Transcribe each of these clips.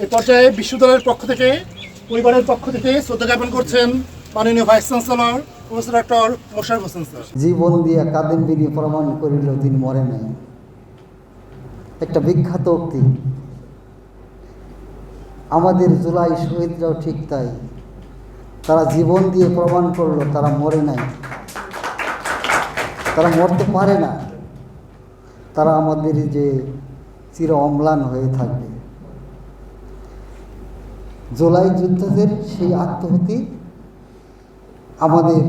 এই পর্যায়ে বিশ্ববিদ্যালয়ের পক্ষ থেকে পরিবারের পক্ষ থেকে শ্রদ্ধা জ্ঞাপন করছেন মাননীয় vice chancellor professor doctor Mosharraf Hossain sir. জীবন দিয়া কাদেম্বিনী প্রমাণ করিল তিনি মরে নাই, একটা বিখ্যাত উক্তি। আমাদের জুলাই শহীদরাও ঠিক তাই, তারা জীবন দিয়ে প্রমাণ করলো তারা মরে নাই, তারা মরতে পারে না, তারা আমাদের যে চির অম্লান হয়ে থাকবে। জুলাই যোদ্ধাদের সেই আত্মহতি আমাদের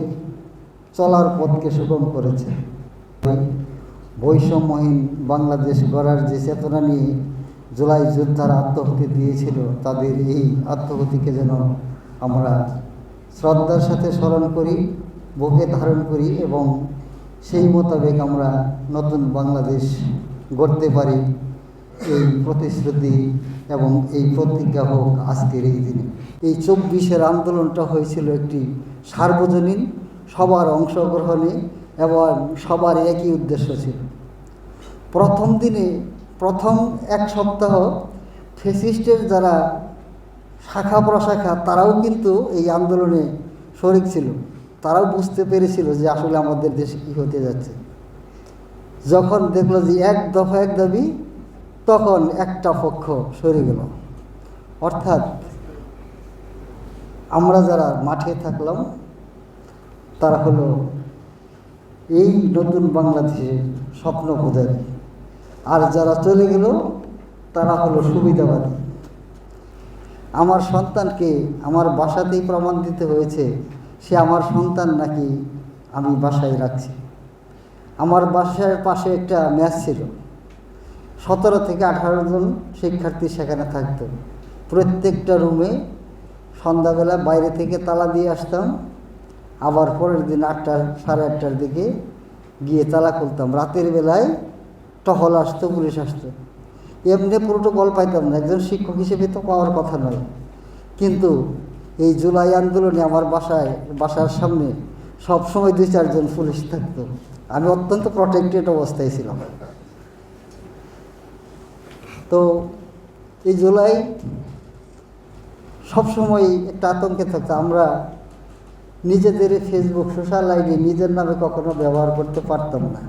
চলার পথকে সুগম করেছে। বৈষম্যহীন বাংলাদেশ গড়ার যে চেতনা নিয়ে জুলাই যোদ্ধারা আত্মহতি দিয়েছিল, তাদের এই আত্মহতিকে যেন আমরা শ্রদ্ধার সাথে স্মরণ করি, বুকে ধারণ করি এবং সেই মোতাবেক আমরা নতুন বাংলাদেশ গড়তে পারি, এই প্রতিশ্রুতি এবং এই প্রতিজ্ঞা হোক আজকের এই দিনে। এই 24-এর আন্দোলনটা হয়েছিল একটি সার্বজনীন, সবার অংশগ্রহণে এবং সবার একই উদ্দেশ্য ছিল। প্রথম দিনে প্রথম এক সপ্তাহ ফ্যাসিস্টের যারা শাখা প্রশাখা তারাও কিন্তু এই আন্দোলনে শরিক ছিল, তারাও বুঝতে পেরেছিল যে আসলে আমাদের দেশে কী হতে যাচ্ছে। যখন দেখলো যে এক দফা এক দাবি, তখন একটা পক্ষ সরে গেল। অর্থাৎ আমরা যারা মাঠে থাকলাম তারা হলো এই নতুন বাংলাদেশের স্বপ্ন পূজারী, আর যারা চলে গেল তারা হলো সুবিধাবাদী। আমার সন্তানকে আমার বাসাতেই প্রমাণ দিতে হয়েছে সে আমার সন্তান নাকি আমি বাসায় রাখছি। আমার বাসার পাশে একটা ম্যাচ ছিল, 17 থেকে 18 জন শিক্ষার্থী সেখানে থাকতো। প্রত্যেকটা রুমে সন্ধ্যাবেলা বাইরে থেকে তালা দিয়ে আসতাম, আবার পরের দিন 8টা সাড়ে 8টার দিকে গিয়ে তালা খুলতাম। রাতের বেলায় টহল আসতো, পুলিশ আসতো। এমনি প্রোটোকল পাইতাম না, একজন শিক্ষক হিসেবে তো পাওয়ার কথা নয়, কিন্তু এই জুলাই আন্দোলনে আমার বাসার সামনে সবসময় 2-4 জন পুলিশ থাকতো। আমি অত্যন্ত প্রটেক্টেড অবস্থায় ছিলাম। তো এই জুলাই সবসময় একটা আতঙ্কে থাকতো। আমরা নিজেদের ফেসবুক সোশ্যাল আইডি নিজের নামে কখনো ব্যবহার করতে পারতাম না।